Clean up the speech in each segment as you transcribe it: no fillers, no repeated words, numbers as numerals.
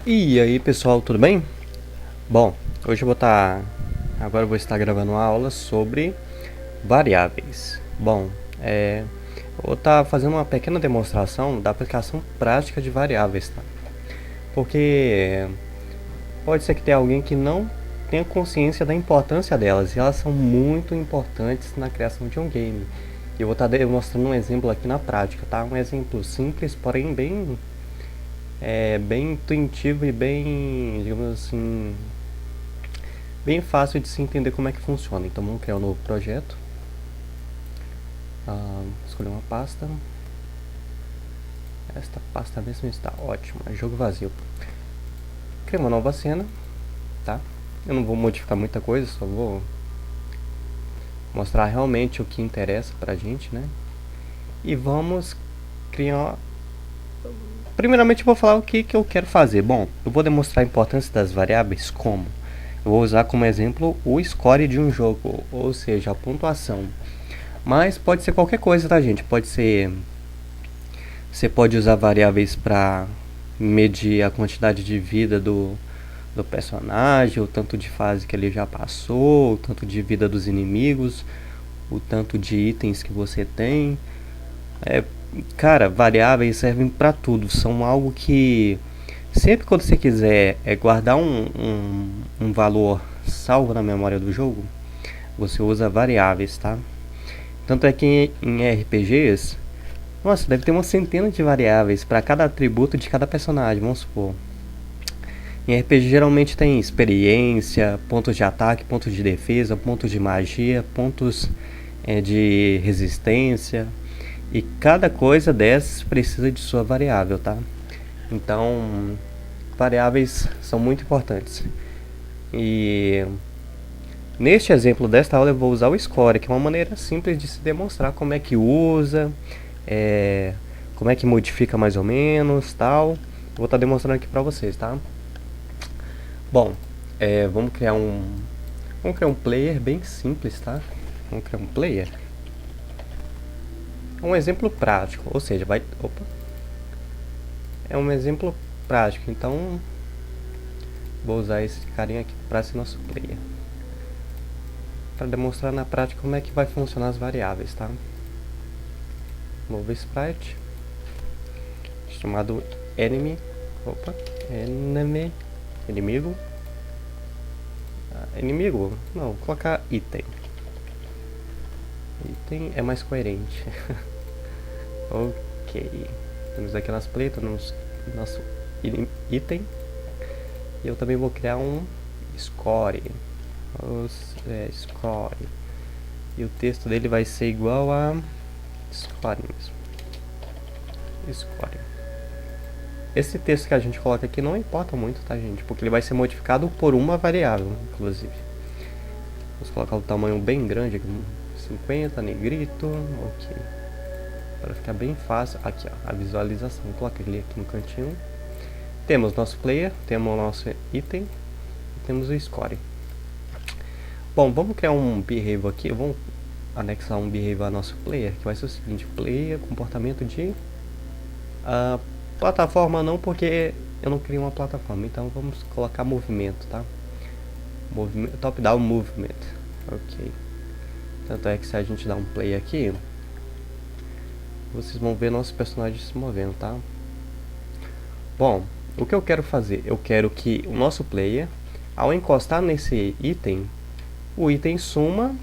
E aí pessoal, tudo bem? Bom, hoje agora eu vou estar gravando uma aula sobre variáveis. Bom, eu vou estar fazendo uma pequena demonstração da aplicação prática de variáveis, tá? Porque pode ser que tenha alguém que não tenha consciência da importância delas, e elas são muito importantes na criação de um game. E eu vou estar demonstrando um exemplo aqui na prática, tá? Um exemplo simples, porém bem intuitivo e bem, digamos assim, bem fácil de se entender como é que funciona. Então vamos criar um novo projeto. Escolher uma pasta. Esta pasta mesmo está ótima. Jogo vazio. Criar uma nova cena, tá? Eu não vou modificar muita coisa, só vou mostrar realmente o que interessa pra gente, né? E vamos criar. Primeiramente eu vou falar o que eu quero fazer. Bom, eu vou demonstrar a importância das variáveis como? Eu vou usar como exemplo o score de um jogo, ou seja, a pontuação. Mas pode ser qualquer coisa, tá, gente? Pode ser... Você pode usar variáveis para medir a quantidade de vida do personagem, o tanto de fase que ele já passou, o tanto de vida dos inimigos, o tanto de itens que você tem. Cara, variáveis servem para tudo. São algo que sempre quando você quiser guardar um valor salvo na memória do jogo, você usa variáveis, tá? Tanto é que em RPGs, nossa, deve ter uma centena de variáveis para cada atributo de cada personagem, vamos supor. Em RPG geralmente tem experiência, pontos de ataque, pontos de defesa, pontos de magia, pontos de resistência. E cada coisa dessas precisa de sua variável, tá? Então, variáveis são muito importantes. E neste exemplo desta aula eu vou usar o score, que é uma maneira simples de se demonstrar como é que usa, como é que modifica mais ou menos, tal. Vou estar demonstrando aqui pra vocês, tá? Bom, vamos criar um player bem simples, tá? Vamos criar um player. Um exemplo prático, ou seja, é um exemplo prático, então vou usar esse carinha aqui para ser nosso player, para demonstrar na prática como é que vai funcionar as variáveis, tá? Novo sprite chamado enemy, inimigo, não, vou colocar item é mais coerente. Ok, temos aqui nas plates nosso item, e eu também vou criar um score, score, e o texto dele vai ser igual a score mesmo, score. Esse texto que a gente coloca aqui não importa muito, tá, gente? Porque ele vai ser modificado por uma variável, inclusive. Vamos colocar o tamanho bem grande aqui, 50, negrito, ok. Para ficar bem fácil, aqui ó, a visualização. Vou colocar ele aqui no cantinho. Temos nosso player, temos o nosso item, e temos o score. Bom, vamos criar um behavior aqui, vamos anexar um behavior ao nosso player, que vai ser o seguinte: player, comportamento de plataforma não, porque eu não criei uma plataforma, então vamos colocar movimento, tá? Top down movement, ok. Tanto é que se a gente dar um play aqui, vocês vão ver nosso personagem se movendo, tá? Bom, o que eu quero fazer? Eu quero que o nosso player, ao encostar nesse item, o item suma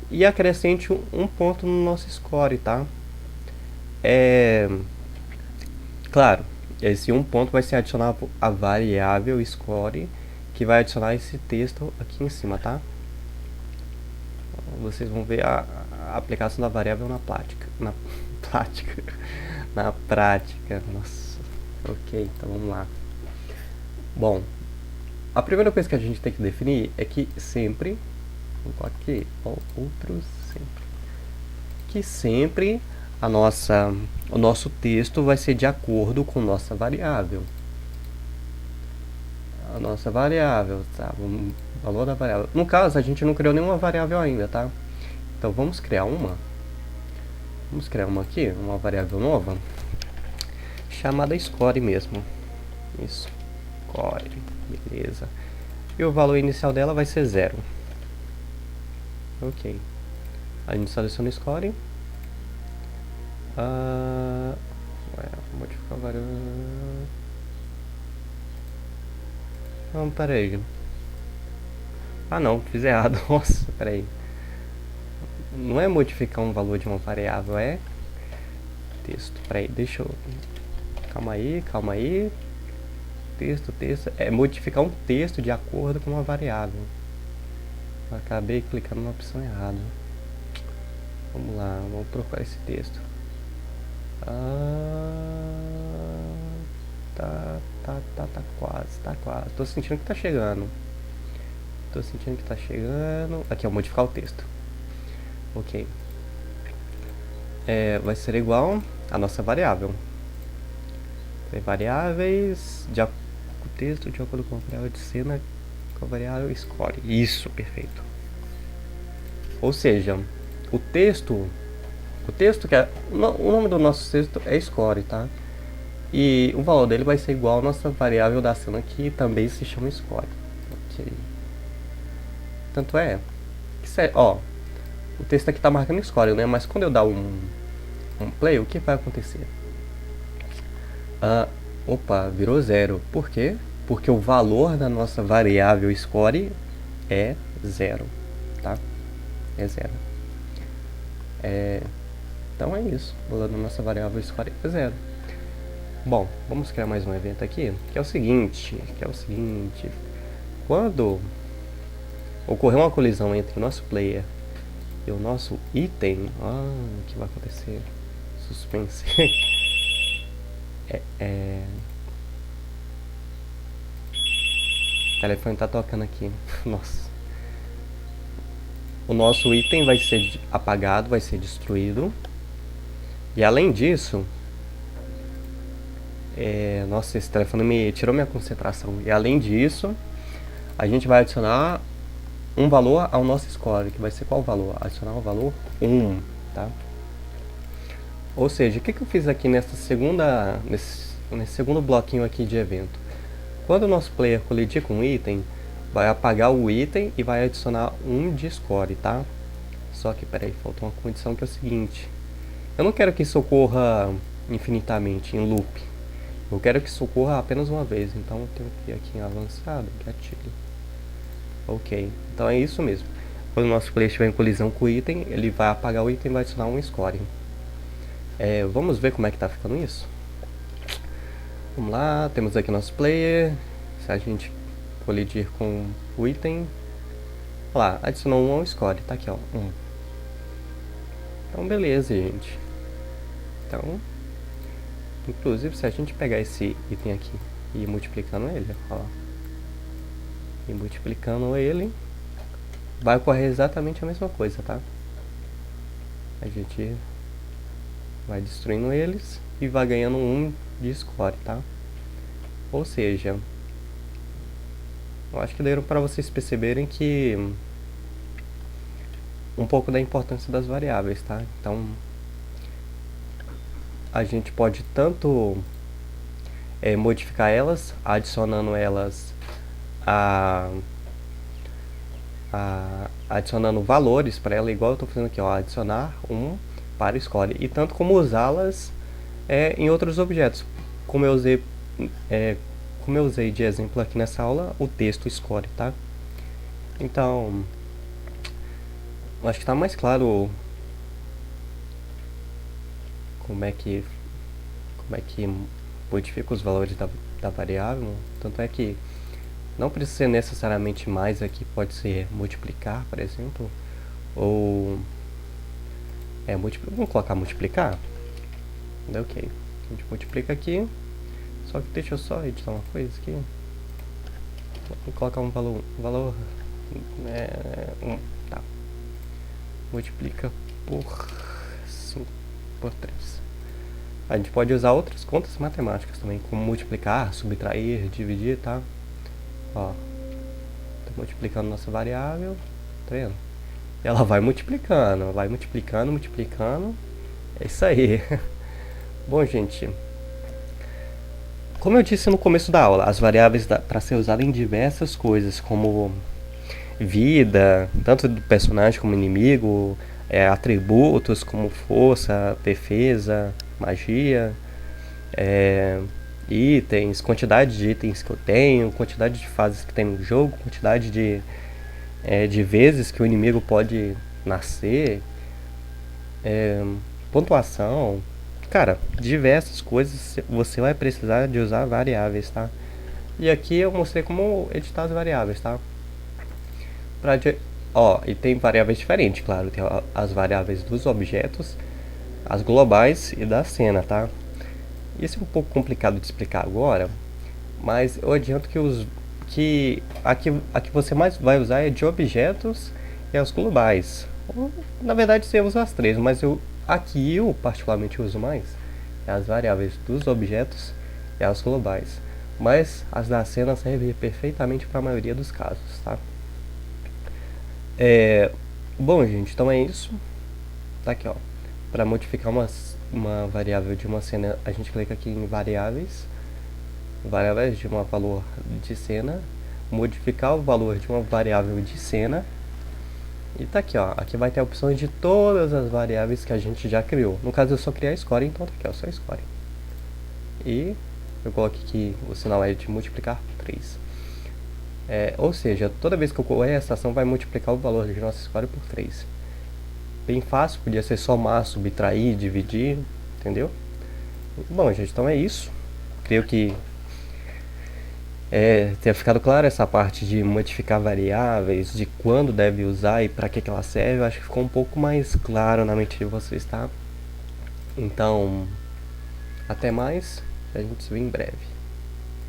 e acrescente um ponto no nosso score, tá? Claro, esse um ponto vai ser adicionado à variável score, que vai adicionar esse texto aqui em cima, tá? Vocês vão ver a aplicação da variável na prática. Na prática. Nossa. Ok, então vamos lá. Bom, a primeira coisa que a gente tem que definir é que sempre, vou colocar aqui, outro sempre, que sempre o nosso texto vai ser de acordo com nossa variável. A nossa variável, tá? O valor da variável. No caso, a gente não criou nenhuma variável ainda, tá? Então vamos criar uma. Vamos criar uma aqui, uma variável nova, chamada score mesmo. Isso. score. Beleza. E o valor inicial dela vai ser 0. Ok. A gente seleciona o score. Modificar variável. Não, pera aí. Ah não, fiz errado. Nossa, pera aí. Não é modificar um valor de uma variável, é texto. Pera aí, deixa eu... Calma aí. Texto. É modificar um texto de acordo com uma variável. Eu acabei clicando na opção errada. Vamos lá, vamos procurar esse texto. Tá quase. Tô sentindo que tá chegando. Aqui, ó, modificar o texto. Ok. Vai ser igual a nossa variável. Tem variáveis de acordo com o texto, de acordo com a variável de cena, com a variável score. Isso, perfeito. Ou seja, o texto que é... O nome do nosso texto é score, tá? E o valor dele vai ser igual a nossa variável da cena, que também se chama score. Ok. Tanto é que, ó, o texto aqui tá marcando score, né? Mas quando eu dar um play, o que vai acontecer? Opa, virou 0. Por quê? Porque o valor da nossa variável score é 0, tá? É 0. Então é isso. O valor da nossa variável score é 0. Bom, vamos criar mais um evento aqui, que é o seguinte. Quando ocorrer uma colisão entre o nosso player e o nosso item, o que vai acontecer? Suspense. O telefone tá tocando aqui. Nossa. O nosso item vai ser apagado, vai ser destruído. E além disso... Nossa, esse telefone me tirou minha concentração. E além disso, a gente vai adicionar um valor ao nosso score, que vai ser qual valor? Adicionar o valor 1, tá? Ou seja, o que eu fiz aqui nesse segundo bloquinho aqui de evento? Quando o nosso player colidir com um item, vai apagar o item e vai adicionar 1 de score, tá? Só que, peraí, faltou uma condição que é o seguinte. Eu não quero que isso ocorra infinitamente, em loop. Eu quero que isso ocorra apenas uma vez, então eu tenho que ir aqui em avançado, gatilho. Ok, então é isso mesmo. Quando o nosso player estiver em colisão com o item, ele vai apagar o item e vai adicionar um score. Vamos ver como é que tá ficando isso? Vamos lá, temos aqui nosso player. Se a gente colidir com o item, olha lá, adicionou 1 ao score, tá aqui ó, 1. Então beleza, gente. Então, inclusive se a gente pegar esse item aqui e ir multiplicando ele, ó, e multiplicando ele, vai ocorrer exatamente a mesma coisa, tá? A gente vai destruindo eles e vai ganhando 1 de score, tá? Ou seja, eu acho que deu para vocês perceberem que um pouco da importância das variáveis, tá? Então, a gente pode tanto modificar elas, adicionando elas adicionando valores para ela, igual eu estou fazendo aqui, ó, adicionar 1 para score, e tanto como usá-las em outros objetos, como eu usei de exemplo aqui nessa aula, o texto score, tá? Então, acho que está mais claro como é que modifica os valores da variável. Tanto é que não precisa ser necessariamente mais aqui, pode ser multiplicar, por exemplo, ou vamos colocar multiplicar. Ok, a gente multiplica aqui, só que deixa eu só editar uma coisa aqui. Vou colocar um valor 1, tá. Multiplica por 5 por 3. A gente pode usar outras contas matemáticas também, como multiplicar, subtrair, dividir, tá? Ó, tô multiplicando nossa variável, tá vendo? E ela vai multiplicando. É isso aí. Bom, gente, Como eu disse no começo da aula, as variáveis para ser usadas em diversas coisas, como vida, tanto do personagem como inimigo, atributos como força, defesa, magia, é, itens, quantidade de itens que eu tenho, quantidade de fases que tem no jogo, quantidade de vezes que o inimigo pode nascer, pontuação. Cara, diversas coisas você vai precisar de usar variáveis, tá? E aqui eu mostrei como editar as variáveis, tá? E tem variáveis diferentes, claro. Tem as variáveis dos objetos, as globais e da cena, tá? Isso é um pouco complicado de explicar agora, mas eu adianto que a que você mais vai usar é de objetos e as globais. Na verdade você usa as três, mas aqui eu particularmente uso mais as variáveis dos objetos e as globais. Mas as da cena servem perfeitamente para a maioria dos casos, tá? Bom, gente, então é isso. Tá aqui, ó. Para modificar uma variável de uma cena, a gente clica aqui em variáveis de um valor de cena, modificar o valor de uma variável de cena, e tá aqui, ó. Aqui vai ter opções de todas as variáveis que a gente já criou. No caso eu só criei a score, então tá aqui, ó, só score. E eu coloquei que o sinal é de multiplicar por 3. Ou seja, toda vez que ocorrer essa ação vai multiplicar o valor de nossa score por 3. Bem fácil, podia ser somar, subtrair, dividir, entendeu? Bom, gente, então é isso. Creio que tenha ficado claro essa parte de modificar variáveis, de quando deve usar e para que ela serve. Eu acho que ficou um pouco mais claro na mente de vocês, tá? Então, até mais, a gente se vê em breve.